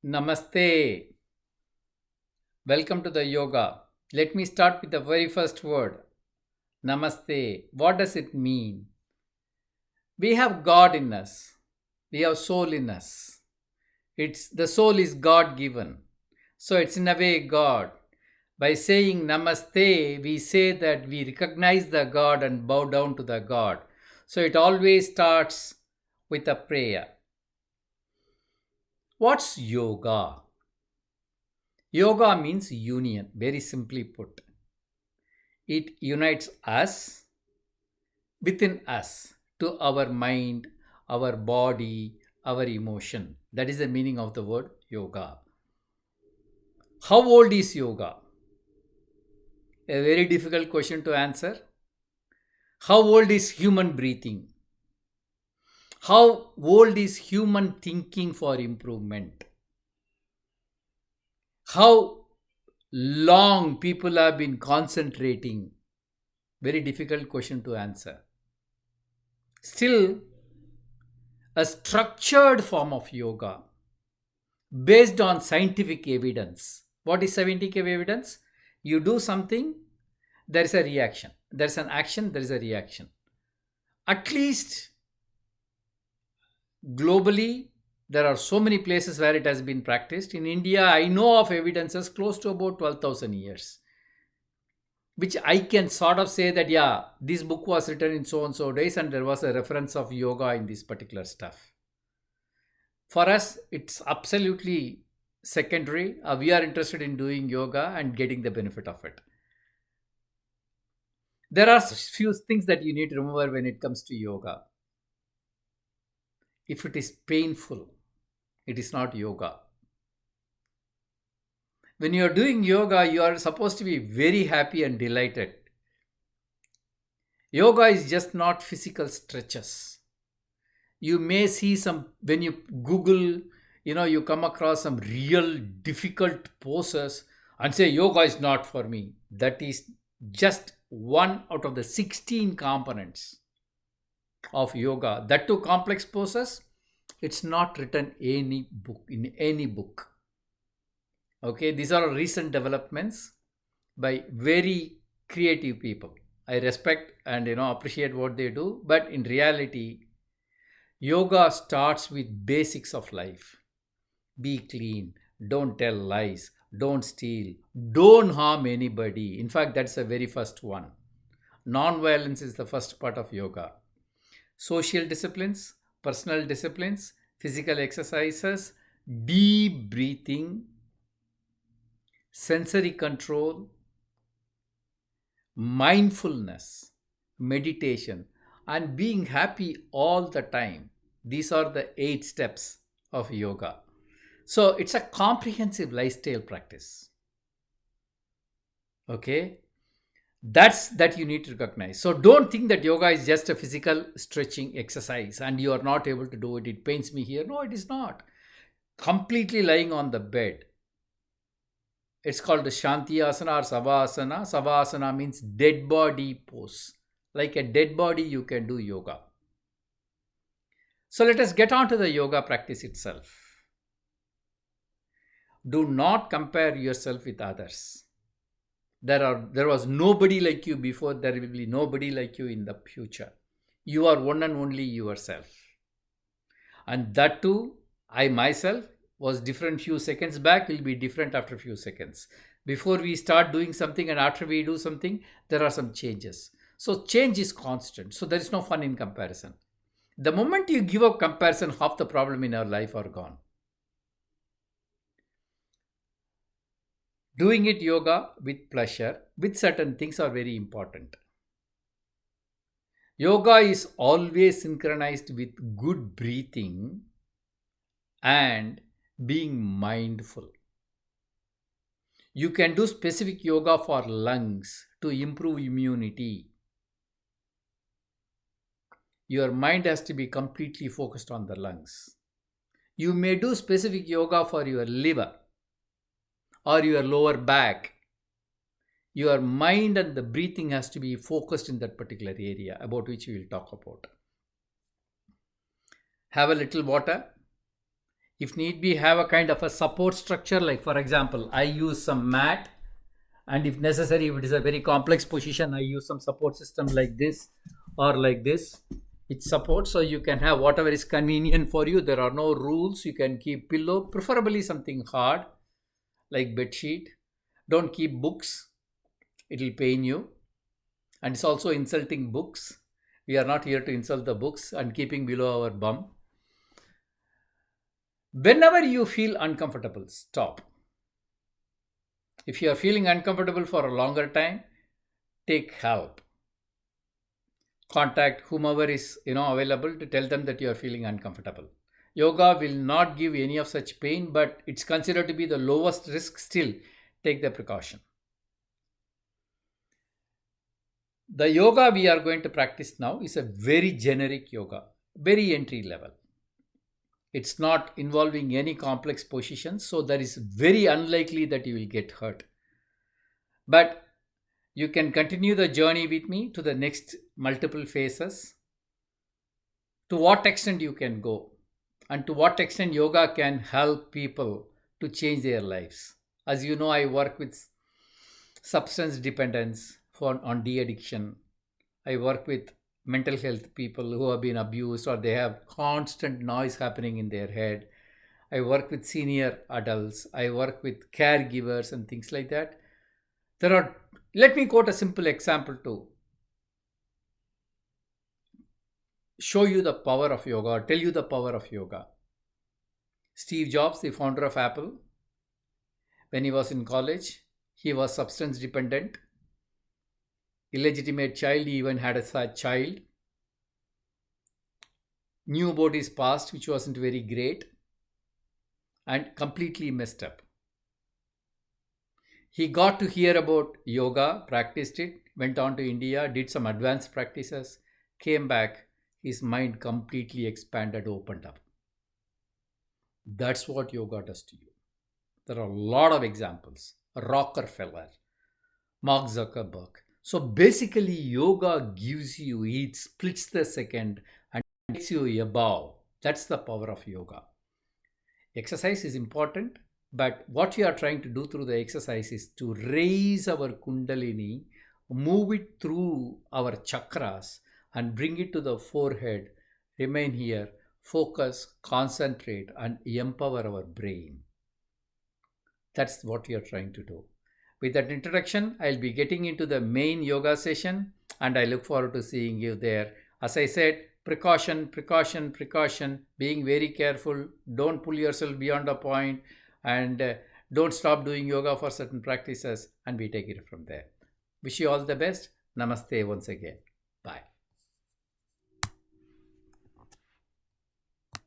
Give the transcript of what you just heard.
Namaste. Welcome to the yoga. Let me start with the very first word. Namaste. What does it mean? We have God in us. We have soul in us. It's the soul is God given. So it's in a way God. By saying namaste, we say that we recognize the God and bow down to the God. So it always starts with a prayer. What's yoga? Yoga means union, very simply put. It unites us within us to our mind, our body, our emotion. That is the meaning of the word yoga. How old is yoga? A very difficult question to answer. How old is human breathing? How old is human thinking for improvement? How long people have been concentrating? Very difficult question to answer. Still, a structured form of yoga based on scientific evidence. What is scientific evidence? You do something, there is a reaction. There's an action, there is a reaction. At least globally, there are so many places where it has been practiced. In India, I know of evidences close to about 12,000 years, which I can sort of say that, yeah, this book was written in so and so days, and there was a reference of yoga in this particular stuff. For us, it's absolutely secondary. We are interested in doing yoga and getting the benefit of it. There are few things that you need to remember when it comes to yoga. If it is painful, it is not yoga. When you are doing yoga, you are supposed to be very happy and delighted. Yoga is just not physical stretches. You may see some, when you Google, you come across some real difficult poses and say yoga is not for me. That is just one out of the 16 components of yoga. That too complex poses. It's not written in any book. Okay, these are recent developments by very creative people. I respect and appreciate what they do, but in reality, yoga starts with basics of life. Be clean, don't tell lies, don't steal, don't harm anybody. In fact, that's the very first one. Non-violence is the first part of yoga. Social disciplines, personal disciplines, physical exercises, deep breathing, sensory control, mindfulness, meditation, and being happy all the time. These are the 8 steps of yoga. So it's a comprehensive lifestyle practice. Okay? That you need to recognize. So don't think that yoga is just a physical stretching exercise and you are not able to do it. It pains me here. No, it is not. Completely lying on the bed. It's called the Shanti Asana or Savasana. Savasana means dead body pose. Like a dead body, you can do yoga. So let us get on to the yoga practice itself. Do not compare yourself with others. There was nobody like you before, there will be nobody like you in the future. You are one and only yourself. And that too, I myself was different few seconds back, will be different after few seconds. Before we start doing something and after we do something, there are some changes. So change is constant. So there is no fun in comparison. The moment you give up comparison, half the problem in our life are gone. Doing it yoga with pleasure, with certain things are very important. Yoga is always synchronized with good breathing and being mindful. You can do specific yoga for lungs to improve immunity. Your mind has to be completely focused on the lungs. You may do specific yoga for your liver or your lower back. Your mind and the breathing has to be focused in that particular area about which we will talk about. Have a little water. If need be, have a kind of a support structure. Like for example, I use some mat, and if necessary, if it is a very complex position, I use some support system like this or like this. It supports, so you can have whatever is convenient for you. There are no rules. You can keep pillow, preferably something hard like bed sheet. Don't keep books, it will pain you, and it's also insulting books. We are not here to insult the books. And keeping below our bum. Whenever you feel uncomfortable, stop. If you are feeling uncomfortable for a longer time, take help. Contact whomever is available to tell them that you are feeling uncomfortable. Yoga will not give any of such pain, but it's considered to be the lowest risk. Still, take the precaution. The yoga we are going to practice now is a very generic yoga, very entry level. It's not involving any complex positions, so that is very unlikely that you will get hurt. But you can continue the journey with me to the next multiple phases. To what extent you can go, and to what extent yoga can help people to change their lives. As you know, I work with substance dependence on de-addiction. I work with mental health people who have been abused or they have constant noise happening in their head. I work with senior adults. I work with caregivers and things like that. Let me quote a simple example to show you the power of yoga, or tell you the power of yoga. Steve Jobs, the founder of Apple, when he was in college, he was substance dependent. Illegitimate child, he even had a child. Knew about his past, which wasn't very great, and completely messed up. He got to hear about yoga, practiced it, went on to India, did some advanced practices, came back, his mind completely expanded, opened up. That's what yoga does to you. There are a lot of examples. Rockefeller, Mark Zuckerberg. So basically, yoga gives you, it splits the second and takes you above. That's the power of yoga. Exercise is important, but what we are trying to do through the exercise is to raise our kundalini, move it through our chakras, and bring it to the forehead. Remain here, focus, concentrate, and empower our brain. That's what we are trying to do. With that introduction, I'll be getting into the main yoga session, and I look forward to seeing you there. As I said, precaution, precaution, precaution, being very careful. Don't pull yourself beyond a point, and don't stop doing yoga for certain practices, and we take it from there. Wish you all the best. Namaste once again.